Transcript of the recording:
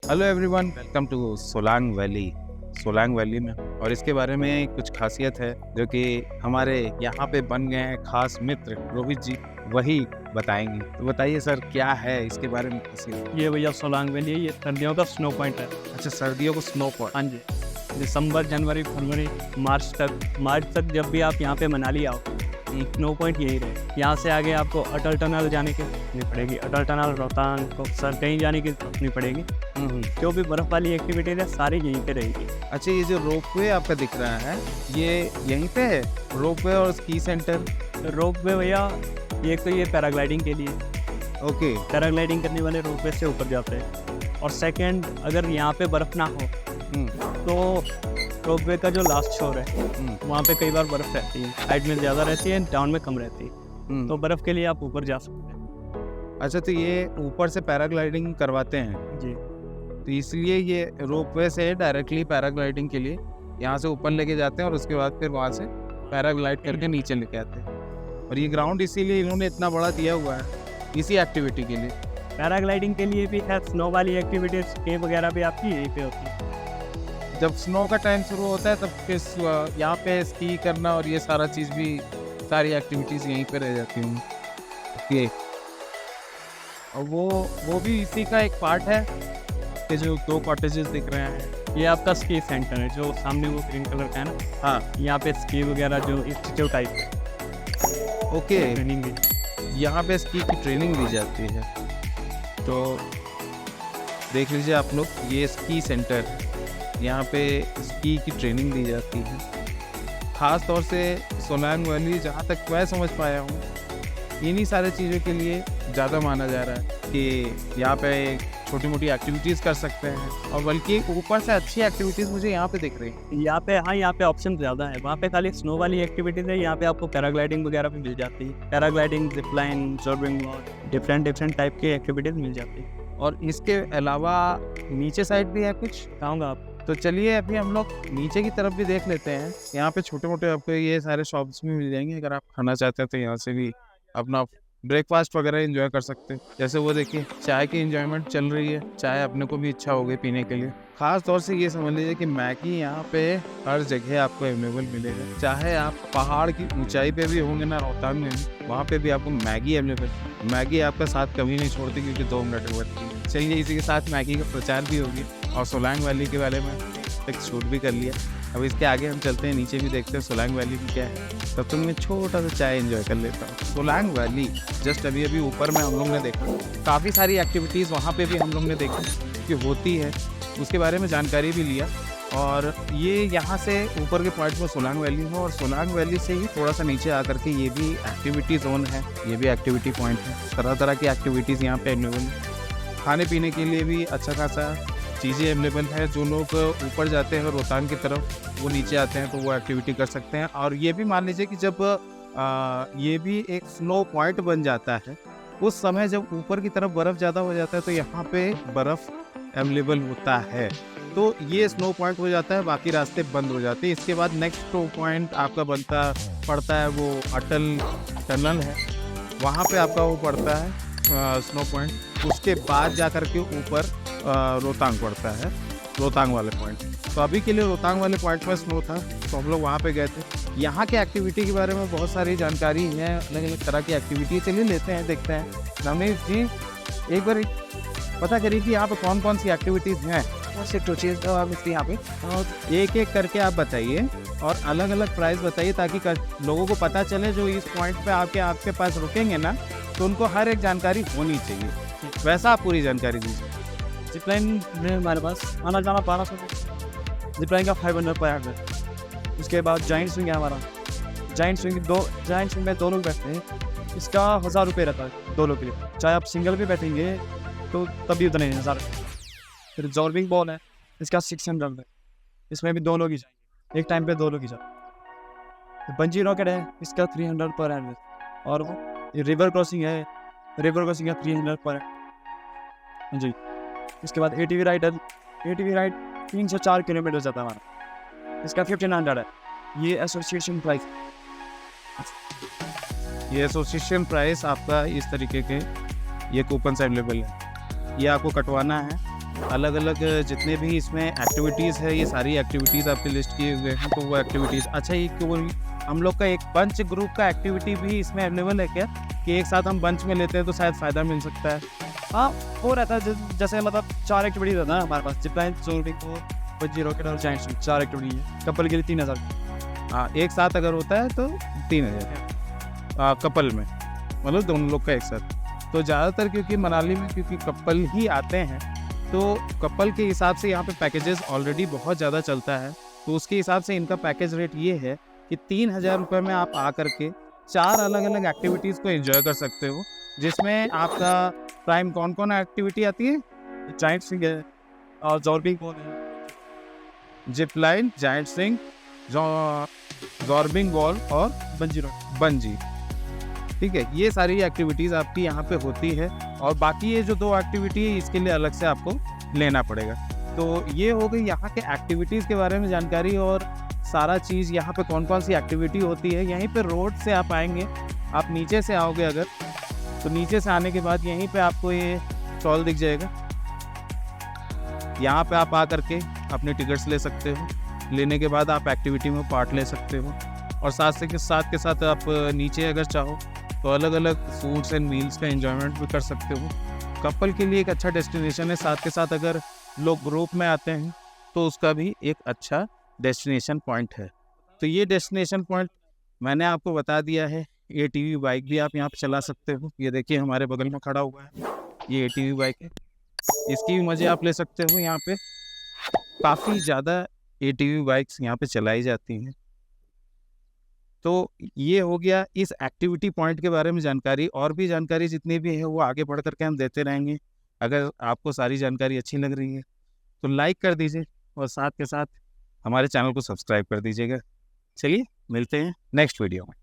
Hello everyone, welcome to Solang valley में। और इसके बारे में कुछ खासियत है जो कि हमारे यहाँ पे बन गए हैं खास मित्र रोहित जी, वही बताएंगे। तो बताइए सर, क्या है इसके बारे में खासियत? ये भैया सोलांग वैली है, ये सर्दियों का स्नो पॉइंट है। अच्छा, सर्दियों को स्नो पॉइंट। हाँ जी, दिसंबर, जनवरी, फरवरी, मार्च तक जब भी आप यहाँ पे मनाली आओ, स्नो पॉइंट यही रहे। यहाँ से आगे आपको अटल टनल जाने की नहीं पड़ेगी, अटल टनल, रोहतांग को सर कहीं जाने की जरूरत नहीं पड़ेगी। जो भी बर्फ़ वाली एक्टिविटीज़ है सारी यहीं पे रहेगी। अच्छा, ये जो रोपवे आपका दिख रहा है ये यहीं पे है, रोपवे और स्की सेंटर? रोप वे भैया, एक तो ये पैराग्लाइडिंग के लिए, ओके। पैराग्लाइडिंग करने वाले रोप वे से ऊपर जाते हैं। और सेकेंड, अगर यहाँ पे बर्फ़ ना हो तो रोप वे का जो लास्ट शोर है वहाँ पे कई बार बर्फ़ रहती है, हाइट में ज़्यादा रहती है, डाउन में कम रहती है। तो बर्फ़ के लिए आप ऊपर जा सकते हैं। अच्छा, तो ये ऊपर से पैराग्लाइडिंग करवाते हैं जी, तो इसलिए ये रोपवे से डायरेक्टली पैराग्लाइडिंग के लिए यहाँ से ऊपर लेके जाते हैं और उसके बाद फिर वहाँ से पैराग्लाइड करके नीचे लेके आते हैं। और ये ग्राउंड इसीलिए इन्होंने इतना बड़ा दिया हुआ है इसी एक्टिविटी के लिए। पैराग्लाइडिंग के लिए भी है, स्नो वाली एक्टिविटीज़ स्की वगैरह भी आपकी यहीं पे होती है। जब स्नो का टाइम शुरू होता है तब फिर यहाँ पे स्की करना और ये सारा चीज़ भी, सारी एक्टिविटीज़ यहीं पे रह जाती हैं। ये और वो भी इसी का एक पार्ट है। ये जो 2 कॉटेजेस दिख रहे हैं, ये आपका स्की सेंटर है, जो सामने वो ग्रीन कलर का है ना। हाँ, यहाँ पे स्की वगैरह जो इंस्टीट्यूट टाइप है, ओके। ट्रेनिंग भी। यहाँ पे स्की की ट्रेनिंग दी जाती है। तो देख लीजिए आप लोग, ये स्की सेंटर, यहाँ पे स्की की ट्रेनिंग दी जाती है। ख़ास तौर से सोलांग वैली, जहाँ तक मैं समझ पाया हूँ, इन्हीं सारी चीज़ों के लिए ज़्यादा माना जा रहा है कि यहाँ पे छोटी मोटी एक्टिविटीज़ कर सकते हैं। और बल्कि ऊपर से अच्छी एक्टिविटीज़ मुझे यहाँ पे दिख रही हैं। यहाँ पे हाँ, यहाँ पे ऑप्शन ज़्यादा है। वहाँ पे खाली स्नो वाली एक्टिविटीज़ है, यहाँ पे आपको पैराग्लाइडिंग वगैरह भी मिल जाती है। Paragliding, Zipline, zorbing board, different type की एक्टिविटीज़ मिल जाती है। और इसके अलावा नीचे साइड भी है कुछ, कहूँगा आप। तो चलिए अभी हम लोग नीचे की तरफ भी देख लेते हैं। यहाँ पे छोटे मोटे आपको ये सारे शॉप्स भी मिल जाएंगे। अगर आप खाना चाहते हैं तो यहाँ से भी अपना ब्रेकफास्ट वगैरह एंजॉय कर सकते हैं। जैसे वो देखिए, चाय की एंजॉयमेंट चल रही है, चाय अपने को भी इच्छा हो गई पीने के लिए। खास तौर से ये समझ लीजिए कि मैगी यहाँ पे हर जगह आपको अवेलेबल मिलेगा। चाहे आप पहाड़ की ऊंचाई पे भी होंगे ना, रोहतांग में भी, वहाँ पे भी आपको मैगी अवेलेबल। मैगी आपका साथ कभी नहीं छोड़ती क्योंकि 2 मिनट बढ़ती है। चलिए, इसी के साथ मैगी का प्रचार भी होगी और सोलांग वैली के बारे में एक शूट भी कर लिया। अब इसके आगे हम चलते हैं, नीचे भी देखते हैं सोलांग वैली में क्या है। तब तक मैं छोटा सा चाय एंजॉय कर लेता हूँ। सोलांग वैली जस्ट अभी ऊपर में हम लोग ने देखा, काफ़ी सारी एक्टिविटीज़ वहाँ पे भी हम लोग ने देखी कि होती है, उसके बारे में जानकारी भी लिया। और ये यहाँ से ऊपर के पॉइंट में सोलांग वैली है, और सोलांग वैली से ही थोड़ा सा नीचे आकर के ये भी एक्टिविटी जोन है, ये भी एक्टिविटी पॉइंट है। तरह तरह की एक्टिविटीज़ यहाँ पे अवेलेबल है। खाने पीने के लिए भी अच्छा खासा चीज़ें अवेलेबल है। जो लोग ऊपर जाते हैं रोहतांग की तरफ, वो नीचे आते हैं तो वो एक्टिविटी कर सकते हैं। और ये भी मान लीजिए कि जब ये भी एक स्नो पॉइंट बन जाता है, उस समय जब ऊपर की तरफ बर्फ़ ज़्यादा हो जाता है तो यहाँ पे बर्फ़ अवेलेबल होता है, तो ये स्नो पॉइंट हो जाता है, बाकी रास्ते बंद हो जाते हैं। इसके बाद नेक्स्ट स्नो पॉइंट आपका बनता पड़ता है, वो अटल टनल है, वहाँ पे आपका वो पड़ता है स्नो पॉइंट। उसके बाद जा कर के ऊपर रोहतांग पड़ता है, रोहतांग वाले पॉइंट। तो अभी के लिए रोहतांग वाले पॉइंट में स्नो था तो हम लोग वहाँ पे गए थे। यहाँ के एक्टिविटी के बारे में बहुत सारी जानकारी है, अलग अलग तरह की एक्टिविटी। चलिए लेते हैं, देखते हैं। नवनीत जी, एक बार पता करिए कि यहाँ पे कौन कौन सी एक्टिविटीज़ हैं। यहाँ पे एक एक करके आप बताइए और अलग अलग प्राइस बताइए, ताकि लोगों को पता चले जो इस पॉइंट पे आपके पास रुकेंगे ना, तो उनको हर एक जानकारी होनी चाहिए। वैसा आप पूरी जानकारी दीजिए। जिपलाइन में हमारे पास आना जाना 1200, जिपलाइन का 500 पर हेड है। उसके बाद जाइंट स्विंग है हमारा। जाइंट स्विंग में 2 लोग बैठते हैं, इसका 1000 रुपये रहता है 2 लोग के लिए। चाहे आप सिंगल भी बैठेंगे तो तब भी उतने 1000। फिर जॉर्बिंग बॉल है, इसका 600 है, इसमें भी 2 लोग ही जाएंगे, एक टाइम पे 2 लोग ही जाएंगे। बंजी रॉकेट है, इसका 300 पर हेड है। और ये रिवर क्रॉसिंग है, रिवर क्रॉसिंग का 300 पर हेड जी। इसके बाद ATV राइड है, ATV राइड 3 से 4 किलोमीटर जाता है हमारा, इसका 1500 है। ये एसोसिएशन प्राइस, ये एसोसिएशन प्राइस आपका इस तरीके के ये कूपन से अवेलेबल है। ये आपको कटवाना है अलग अलग जितने भी इसमें एक्टिविटीज़ है, ये सारी एक्टिविटीज़ आपके लिस्ट किए हुए हैं, तो वो एक्टिविटीज़ अच्छा ये केवल हम लोग का एक बंच ग्रुप का एक्टिविटी भी इसमें अवेलेबल है क्या, कि एक साथ हम बंच में लेते हैं तो शायद फ़ायदा मिल सकता है? हाँ, वो रहता है जैसे मतलब 4 एक्टिविटीज़ रहता है हमारे पास, जिप लाइन, सोलविंग को, बंजी रॉकेट और जायंट स्विंग, 4 एक्टिविटी है। कपल के लिए 3000। हाँ, एक साथ अगर होता है तो 3000 कपल में, मतलब दोनों लोग का एक साथ। तो ज़्यादातर क्योंकि मनाली में क्योंकि कपल ही आते हैं, तो कपल के हिसाब से यहाँ पे पैकेजेस ऑलरेडी बहुत ज़्यादा चलता है, तो उसके हिसाब से इनका पैकेज रेट ये है कि 3000 रुपये में आप आ करके 4 अलग अलग एक्टिविटीज़ को एंजॉय कर सकते हो, जिसमें आपका प्राइम कौन कौन एक्टिविटी आती है? जायंट स्विंग है और जॉर्बिंग बॉल है, zip line, giant swing, zorbing ball और बंजी रॉकेट। बंजी। ठीक है, ये सारी एक्टिविटीज़ आपकी यहाँ पे होती है, और बाकी ये जो 2 एक्टिविटी है इसके लिए अलग से आपको लेना पड़ेगा। तो ये हो गई यहाँ के एक्टिविटीज़ के बारे में जानकारी, और सारा चीज़ यहाँ पे कौन कौन सी एक्टिविटी होती है। यहीं पे रोड से आप आएंगे, आप नीचे से आओगे अगर, तो नीचे से आने के बाद यहीं पे आपको ये स्टॉल दिख जाएगा। यहाँ पे आप आ करके अपने टिकट्स ले सकते हो, लेने के बाद आप एक्टिविटी में पार्ट ले सकते हो, और साथ के साथ आप नीचे अगर चाहो तो अलग अलग फूड्स एंड मील्स का एंजॉयमेंट भी कर सकते हो। कपल के लिए एक अच्छा डेस्टिनेशन है, साथ के साथ अगर लोग ग्रुप में आते हैं तो उसका भी एक अच्छा डेस्टिनेशन पॉइंट है। तो ये डेस्टिनेशन पॉइंट मैंने आपको बता दिया है। ATV बाइक भी आप यहाँ पे चला सकते हो, ये देखिए हमारे बगल में खड़ा हुआ है, ये ATV बाइक है, इसकी भी मज़े आप ले सकते हो। यहाँ पे काफ़ी ज़्यादा ATV बाइक्स यहाँ पे चलाई जाती हैं। तो ये हो गया इस एक्टिविटी पॉइंट के बारे में जानकारी, और भी जानकारी जितनी भी है वो आगे बढ़ करके हम देते रहेंगे। अगर आपको सारी जानकारी अच्छी लग रही है तो लाइक कर दीजिए, और साथ के साथ हमारे चैनल को सब्सक्राइब कर दीजिएगा। चलिए मिलते हैं नेक्स्ट वीडियो में।